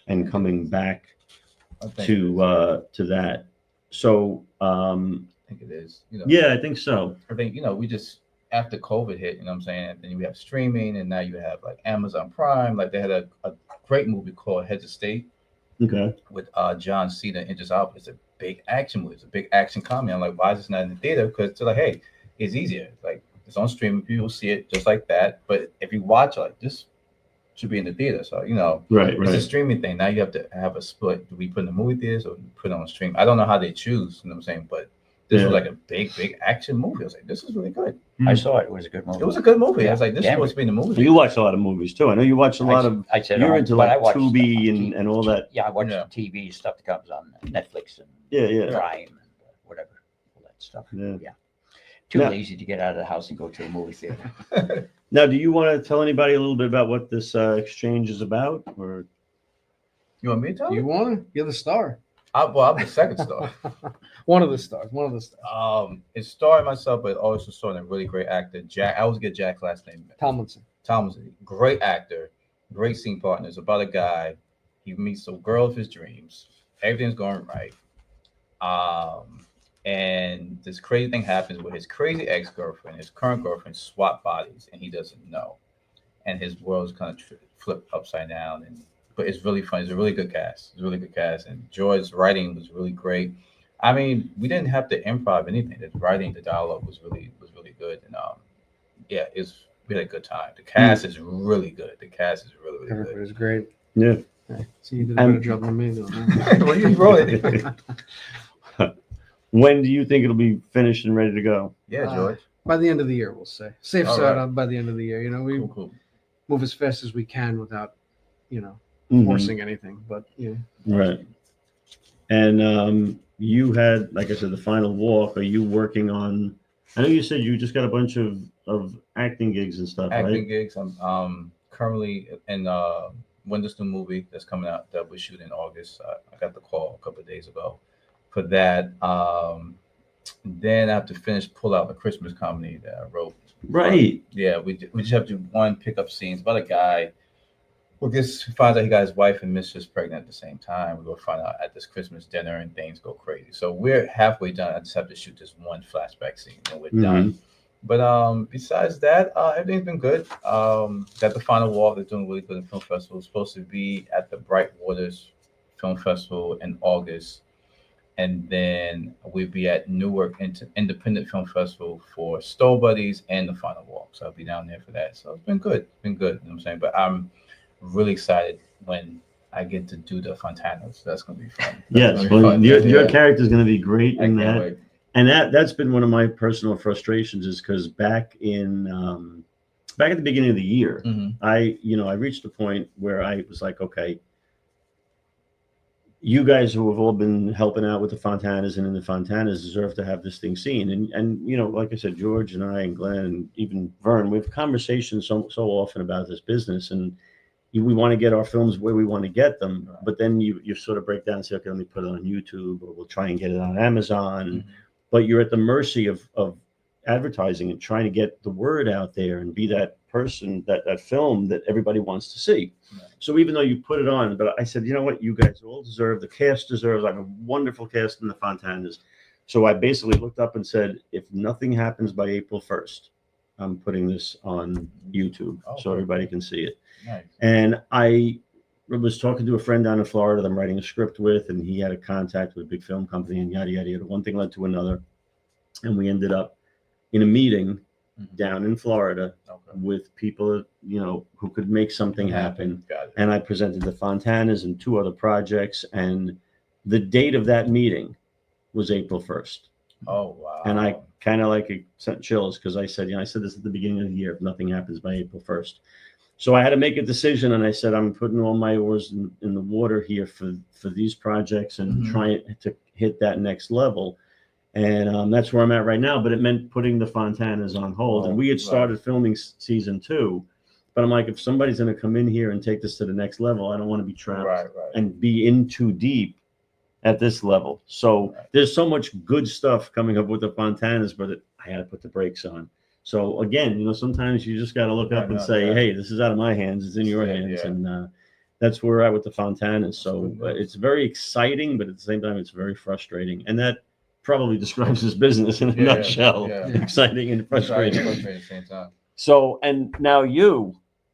and coming back I think to that. So I think it is. You know. yeah, I think so. I think we just after COVID hit, you know what I'm saying, and then we have streaming, and now you have like Amazon Prime. Like they had a great movie called Heads of State Okay. with John Cena and Idris Elba. It's a big action movie. It's a big action comedy. I'm like, why is this not in the theater? Because it's like, hey, it's easier. Like it's on streaming. People see it just like that. But if you watch it, like this should be in the theater. So Right. it's a streaming thing. Now you have to have a split. Do we put in the movie theaters or do we put it on stream? I don't know how they choose. You know what I'm saying? But this was like a big action movie. I was like, this is really good. I saw it. It was a good movie. It was a good movie. Yeah. I was like, this is Damn supposed to be in the movie. You watch a lot of movies too. I know you watch a lot of. I said, You're oh, into but I like watched Tubi TV and all that. Yeah, I watch Yeah. the TV stuff that comes on Netflix and Yeah. Prime and whatever, all that stuff. Yeah. Too Now- lazy to get out of the house and go to a movie theater. Now, do you want to tell anybody a little bit about what this exchange is about, or? You want me to tell You you? want to? You're the star. I'm the second star. One of the stars. One of the stars. It starred myself, but also starred a really great actor. Jack. I always get Jack's last name. Tomlinson. Tomlinson, great actor, great scene partner. It's about a guy. He meets the girl of his dreams. Everything's going right. And this crazy thing happens with his crazy ex-girlfriend. His current girlfriend swap bodies, and he doesn't know. And his world's kind of flipped upside down. But it's really fun. It's a really good cast. It's a really good cast. And George's writing was really great. I mean, we didn't have to improv anything. The writing, the dialogue was really good. And we had a good time. The cast is really good. The cast is really good. Everybody's great. Yeah. Hey, so you did a better job than me, though. Well, you wrote it. When do you think it'll be finished and ready to go? Yeah, George. By the end of the year, we'll say. Safe All side right. on by the end of the year. You know, we Cool. move as fast as we can without, Mhm. forcing anything. But Right. And you had, like I said, the final walk. Are you working on? I know you said you just got a bunch of acting gigs and stuff, Acting right? gigs. I'm currently in Windows new movie that's coming out that we shoot in August. I got the call a couple of days ago for that. Then I have to pull out the Christmas comedy that I wrote. Right. Yeah, we just have to do one pickup scene. It's about a guy We'll just find out he got his wife and mistress pregnant at the same time. We'll find out at this Christmas dinner and things go crazy. So we're halfway done. I just have to shoot this one flashback scene and we're done. But besides that, everything's been good. Got the final walk. They're doing really good in film festival. It's supposed to be at the Bright Waters Film Festival in August. And then we'll be at Newark Independent Film Festival for Stowe Buddies and the final walk. So I'll be down there for that. So it's been good. It's been good. You know what I'm saying? But I'm really excited when I get to do the Fontanas. That's going to be fun. Yes, well, your character is going to be great in that. Wait. And that's been one of my personal frustrations, is because back at the beginning of the year, I reached a point where I was like, okay, you guys who have all been helping out with the Fontanas and in the Fontanas deserve to have this thing seen. And like I said, George and I and Glenn and even Vern, we have conversations so often about this business, and we want to get our films where we want to get them. Right. But then you sort of break down and say, okay, let me put it on YouTube, or we'll try and get it on Amazon. But you're at the mercy of advertising and trying to get the word out there and be that person, that film that everybody wants to see. Right. So even though you put it on, but I said, you know what, you guys all deserve, the cast deserves, I have a wonderful cast in the Fontanas. So I basically looked up and said, if nothing happens by April 1st, I'm putting this on YouTube so everybody can see it. Nice. And I was talking to a friend down in Florida that I'm writing a script with, and he had a contact with a big film company and yada, yada, yada. One thing led to another. And we ended up in a meeting down in Florida with people, who could make something happen. And I presented the Fontanas and 2 other projects. And the date of that meeting was April 1st. Oh, wow. And I kind of sent chills, because I said, I said this at the beginning of the year, if nothing happens by April 1st. So I had to make a decision, and I said, I'm putting all my oars in the water here for these projects and trying to hit that next level. And that's where I'm at right now. But it meant putting the Fontanas on hold. And we had started filming season 2. But I'm like, if somebody's going to come in here and take this to the next level, I don't want to be trapped and be in too deep at this level. So there's so much good stuff coming up with the Fontanas, but I had to put the brakes on. So again, sometimes you just got to look up and say, hey, this is out of my hands. It's in your hands. And that's where we're at with the Fontanas. So it's very exciting, but at the same time, it's very frustrating. And that probably describes this business in a nutshell. Exciting and frustrating. At the same time. So, and now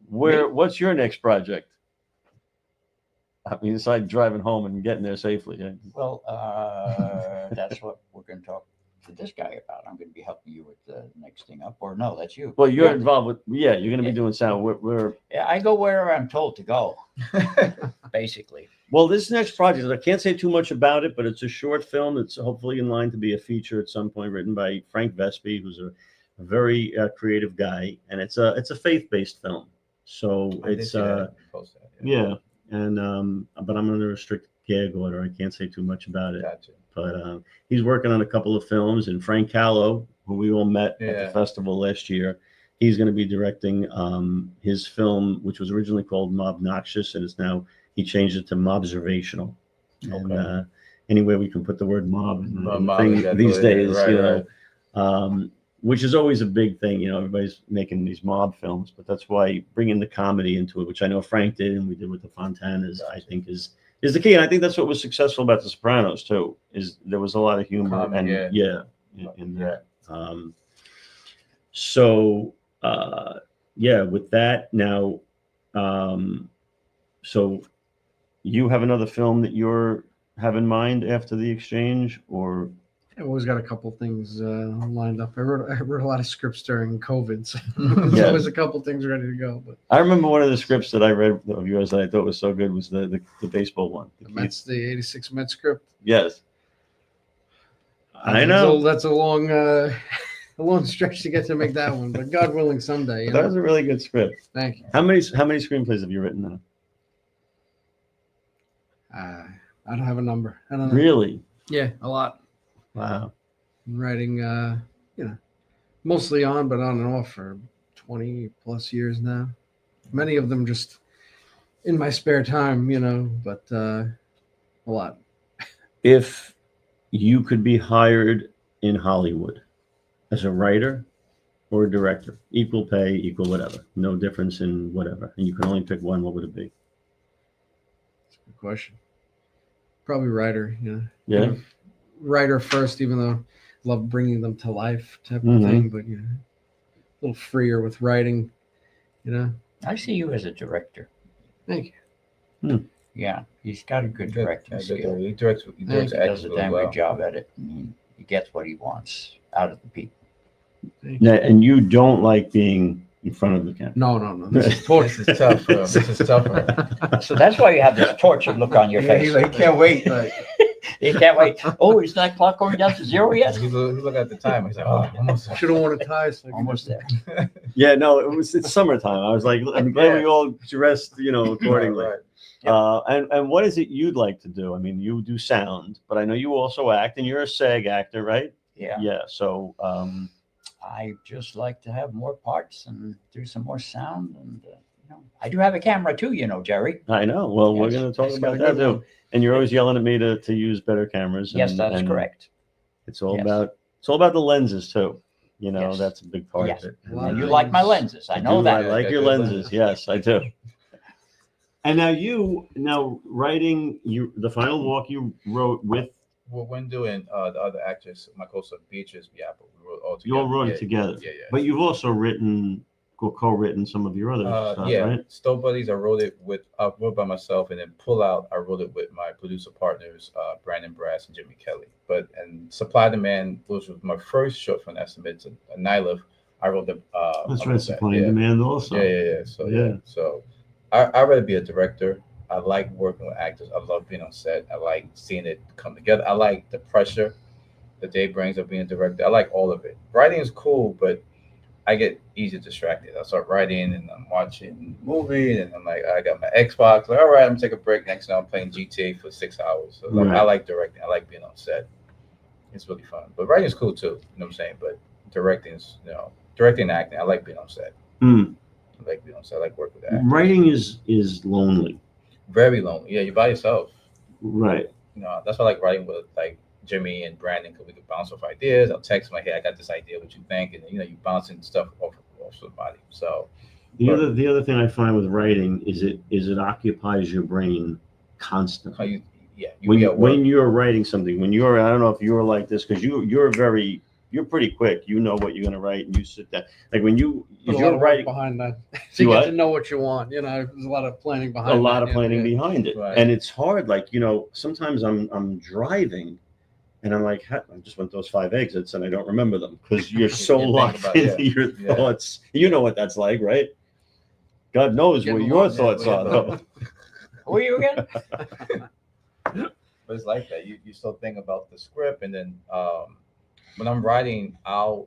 what's your next project? I mean, aside driving home and getting there safely. Well, that's what we're going to talk to this guy about. I'm going to be helping you with the next thing up. Or no, that's you. Well, you're involved with, you're going to be doing sound. Yeah, I go wherever I'm told to go, basically. Well, this next project, I can't say too much about it, but it's a short film that's hopefully in line to be a feature at some point, written by Frank Vespi, who's a very creative guy, and it's a faith-based film. So it's and but I'm under a strict gag order. I can't say too much about it. Gotcha. But he's working on a couple of films, and Frank Callow, who we all met at the festival last year, he's going to be directing his film, which was originally called Mobnoxious, and it's now he changed it to Mobservational. And anyway, we can put the word mob in the thing these days, which is always a big thing. Everybody's making these mob films, but that's why bringing the comedy into it, which I know Frank did and we did with the Fontanas, I think is the key. And I think that's what was successful about The Sopranos too, is there was a lot of humor in that. With that now, so you have another film that you're have in mind after The Exchange, or? I've always got a couple things lined up. I wrote a lot of scripts during COVID, so Yeah. there was a couple things ready to go. But I remember one of the scripts that I read of yours that I thought was so good was the baseball one. That's the '86 Mets script. Yes, I know. That's a long stretch to get to make that one, but God willing, someday. That was a really good script. Thank you. How many screenplays have you written now? I don't have a number. I don't know. Really? Yeah, a lot. Wow. I'm writing, mostly on, but on and off for 20 plus years now. Many of them just in my spare time, but a lot. If you could be hired in Hollywood as a writer or a director? Equal pay, equal whatever. No difference in whatever. And you can only pick one. What would it be? That's a good question. Probably writer. Yeah. Kind of writer first, even though I love bringing them to life type of Mhm. thing. But a little freer with writing. I see you as a director. Thank you. Yeah, he's got a good directing skill. He directs He does actors a really damn well. good job at it. He gets what he wants out of the people. Now, and you don't like being in front of the camera. No. This is This torture. is tough for him. This is tough for him. So that's why you have this tortured look on your Yeah, face. he's like, he can't wait. Like, You can't wait. Oh, is that clock going down to zero yet? he look at the time. He's like, oh, almost there. Should have worn a tie. So I could Almost just- there. Yeah, no, it's summertime. I was like, I'm glad we all dressed, accordingly. Right. And what is it you'd like to do? I mean, you do sound, but I know you also act, and you're a SAG actor, right? Yeah. Yeah. So, I just like to have more parts and do some more sound. And, I do have a camera too, Gerry. I know. Well, we're Yes, going to talk he's got about a that good too. And you're always yelling at me to use better cameras. Yes, and- that's and correct. It's all Yes. about the lenses too. Yes. That's a big part Yes. of it. Well, And you like my lenses. I know do. that. I like your lenses. Yes, I do. And now writing the final walk you wrote with, Well, when doing the other actress, my co-star Beatrice Biapple, we wrote all together. you all wrote Yeah, it together. Yeah. But you've also written or co-written some of your other stuff, Yeah, right? Stove Buddies, I wrote by myself, and then Pull Out, I wrote it with my producer partners, Brandon Brass and Jimmy Kelly. But Supply Demand, which was my first short film estimate, to Nyliff, I wrote the. That's I right, wrote supply and yeah. demand also. Yeah. So I'd rather be a director. I like working with actors. I love being on set. I like seeing it come together. I like the pressure that they brings of being a director. I like all of it. Writing is cool, but I get easy distracted. I start writing and I'm watching a movie and I'm like, I got my Xbox. Like, all right, I'm gonna take a break. Next thing I'm playing GTA for 6 hours. So Right. I like directing. I like being on set. It's really fun. But writing is cool too. You know what I'm saying? But directing is, directing and acting. I like being on set. Hmm. I like being on set. I like working with actors. Writing is lonely, Very lonely. Yeah, you're by yourself. right? That's why I like writing with like Jimmy and Brandon, because we could bounce off ideas. I'll text them like, hey, I got this idea, what you think? And you bouncing stuff off somebody. So The other thing I find with writing is it occupies your brain constantly. When you're writing something, I don't know if you're like this, because you're pretty quick. You know what you're going to write, and you sit there. Like when Put a lot you're of work writing, behind that. See So you get what? to know what you want. There's a lot of planning behind a that. lot of yeah, planning yeah. behind it, Right. and it's hard. Like sometimes I'm driving, and I'm like, I just went those 5 exits, and I don't remember them because you're so You think locked about- into your yeah. thoughts. You know what that's like, right? God knows Getting what your lost, thoughts yeah, are, though. Who are you again? But it's like that. You still think about the script, and then when I'm writing,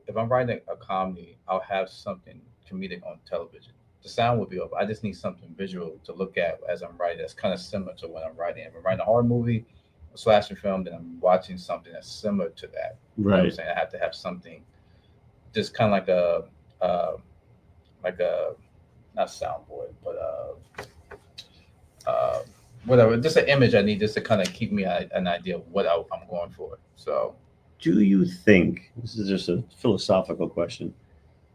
if I'm writing a comedy, I'll have something comedic on television. The sound will be off. I just need something visual to look at as I'm writing. That's kind of similar to when I'm writing. If I'm writing a horror movie, a slasher film, then I'm watching something that's similar to that. You know what I'm Right. saying? I have to have something, just kind of like a not soundboard, but whatever. Just an image I need just to kind of keep me an idea of what I'm going for. So Do you think, this is just a philosophical question,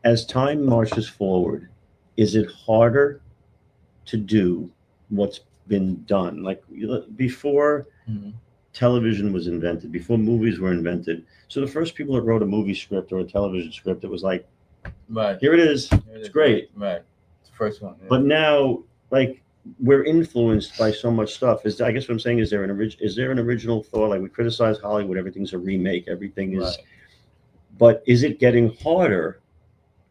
as time marches forward, is it harder to do what's been done? Like before television was invented, before movies were invented. So the first people that wrote a movie script or a television script, it was like, right, here it is. It's great. Right, it's the first one. Yeah. But now, like, we're influenced by so much stuff. I guess what I'm saying is there an original thought? Like, we criticize Hollywood, everything's a remake, everything is. Right. But is it getting harder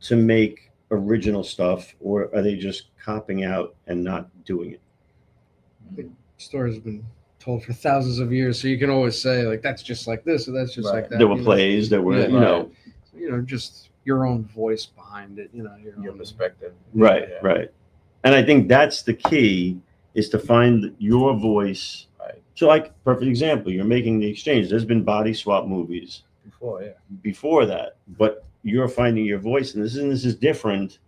to make original stuff, or are they just copping out and not doing it? Stories have been told for thousands of years, so you can always say like that's just like this or that's just Right. like that. There were plays, there were, Yeah, just your own voice behind it. Your perspective. right, Yeah. right. And I think that's the key, is to find your voice. Right. So, like, perfect example, you're making The Exchange. There's been body swap movies before that, but you're finding your voice, and this is different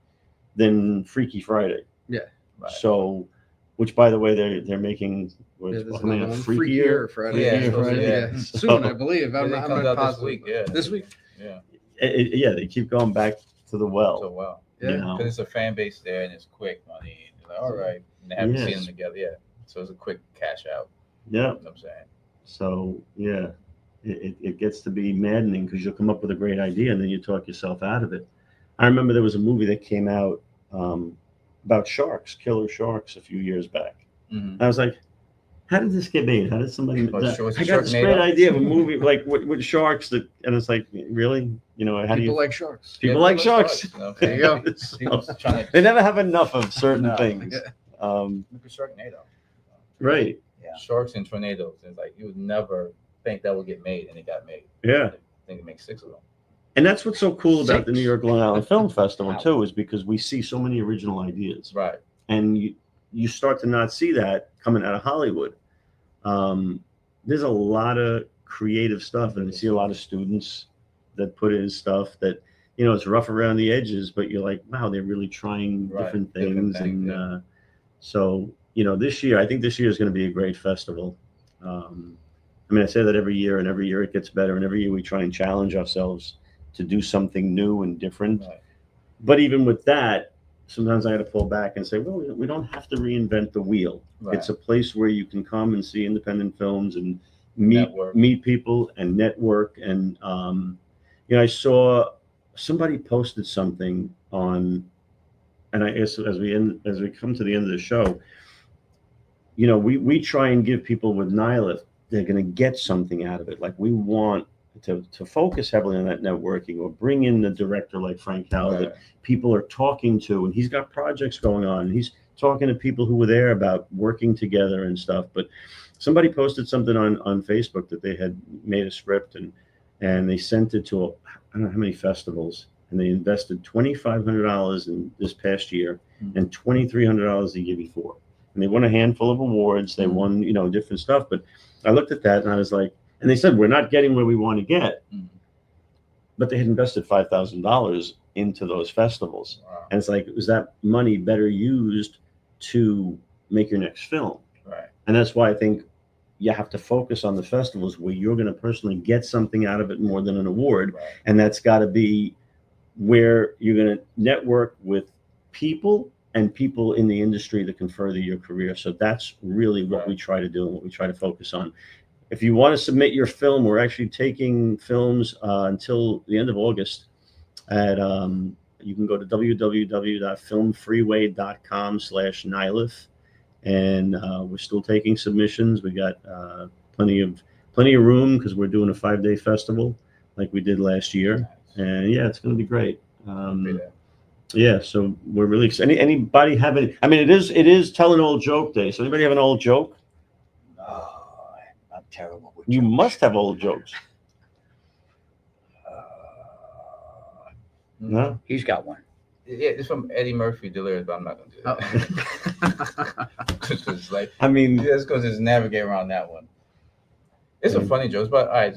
than Freaky Friday. Yeah. Right. So, which, by the way, they're making There's coming another out one, Freakier Friday. Yeah, Yeah, it's Friday. supposed Yeah. to- Soon, I believe. I I'm think it not comes out this positive. week. Yeah. This week. Yeah. Yeah, they keep going back to the well. So well, you Yeah. know? because it's a fan base there and it's quick money. And you're like, all right, and they haven't seen Yes. them together. Yeah, so it's a quick cash out. Yeah. You know what I'm saying? So yeah, it gets to be maddening because you'll come up with a great idea and then you talk yourself out of it. I remember there was a movie that came out about sharks, killer sharks, a few years back. Mm-hmm. I was like, how did this get made? How did somebody? What, I was got it this Sharknado? great idea of a movie like with sharks that, and it's like, really, you know, how do People you? like sharks. People Yeah, like people sharks. you know what I'm There you saying? go. So, People's trying to they never have enough of certain No. things. look at Sharknado. Right. Yeah. Sharks and tornadoes. It's like you would never think that would get made, and it got made. Yeah. I think it makes 6 of them. And that's what's so cool about the New York Long Island Film Festival Wow. too, is because we see so many original ideas, Right. and you start to not see that coming out of Hollywood. There's a lot of creative stuff, and you see a lot of students that put in stuff that, you know, it's rough around the edges, but you're like, wow, they're really trying Right. different Different things. things, And yeah. so, you know, this year, I think this year is going to be a great festival. I mean, I say that every year, and every year it gets better, and every year we try and challenge ourselves to do something new and different. Right. But even with that, sometimes I got to pull back and say, well, we don't have to reinvent the wheel. Right. It's a place where you can come and see independent films and meet Network. people and network. And you know, I saw somebody posted something on, and I guess as we come to the end of the show, you know, we try and give people with Nihilith, they're going to get something out of it. Like we want to focus heavily on that networking, or bring in the director like Frank Howell that Right. people are talking to, and he's got projects going on, and he's talking to people who were there about working together and stuff. But somebody posted something on Facebook that they had made a script and they sent it to I don't know how many festivals, and they invested $2,500 in this past year and $2,300 the year before, and they won a handful of awards. They won, you know, different stuff. But I looked at that and I was like, and they said, we're not getting where we want to get, but they had invested $5,000 into those festivals. Wow. And it's like, is that money better used to make your next film? Right. And that's why I think you have to focus on the festivals where you're going to personally get something out of it more than an award. Right. And that's got to be where you're going to network with people and people in the industry that can further your career. So that's really what Right. we try to do and what we try to focus on. If you want to submit your film, we're actually taking films until the end of August. At you can go to www.filmfreeway.com/Nihilith, and we're still taking submissions. We got plenty of room because we're doing a 5-day festival like we did last year, Nice. and yeah, it's going to be great. Yeah. Yeah, so we're really excited. Anybody have any? I mean, it is tell an old joke day. So anybody have an old joke? Oh, I'm terrible with You jokes. must have old jokes. Mm-hmm. No. He's got one. Yeah, it's from Eddie Murphy, Delirious, but I'm not gonna do that. It's like, I mean, yeah, let's go just navigate around that one. It's a funny joke, but all right.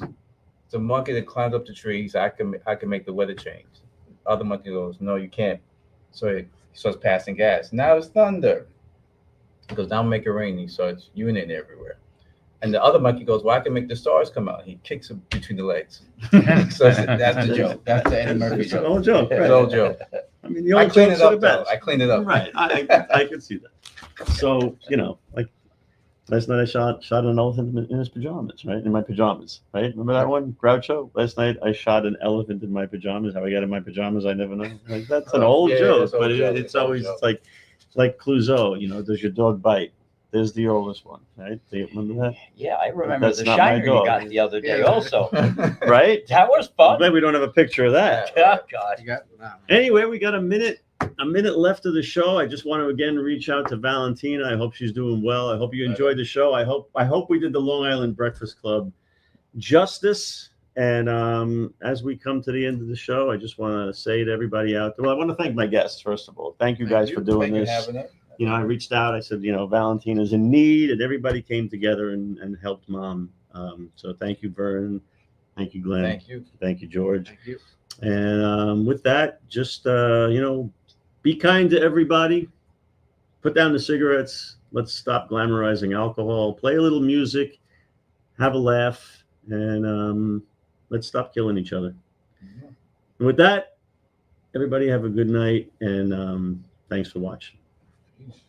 It's a monkey that climbs up the tree. He said, I can make the weather change. The other monkey goes, no, you can't. So he starts passing gas. Now it's thunder. He goes, now make it rain. He starts urinating everywhere. And the other monkey goes, well, I can make the stars come out. He kicks him between the legs. So that's the joke. That's the Eddie Murphy it's an joke. old joke. It's Right? an old joke. I mean, the I old cleaned jokes it are the up, though. best. I cleaned it up. Right. I could see that. So, you know, like last night I shot an elephant in his pajamas, right? In my pajamas, right? Remember that one? Groucho? Last night I shot an elephant in my pajamas. How I got in my pajamas, I never know. Like, that's an old Yeah, joke, it's old but joke. it's It's old always, joke. it's like Clouseau, you know, does your dog bite? There's the oldest one, right? Do you remember that? Yeah, I remember That's the not my shiner you dog. got the other day Yeah. also. Right? That was I'm fun. glad we don't have a picture of that. Oh, God. You got no. Anyway, we got a minute left of the show. I just want to again reach out to Valentina. I hope she's doing well. I hope you enjoyed the show. I hope we did the Long Island Breakfast Club justice. And as we come to the end of the show, I just want to say to everybody out there, well, I want to thank my guests, first of all. Thank you guys for doing Thank you this. for having it. You know, I reached out. I said, you know, Valentina's in need, and everybody came together and helped Mom. So thank you, Vern. Thank you, Glenn. Thank you. Thank you, George. Thank you. And with that, just, you know, be kind to everybody. Put down the cigarettes. Let's stop glamorizing alcohol. Play a little music. Have a laugh. And let's stop killing each other. And with that, Everybody have a good night, and thanks for watching. Peace.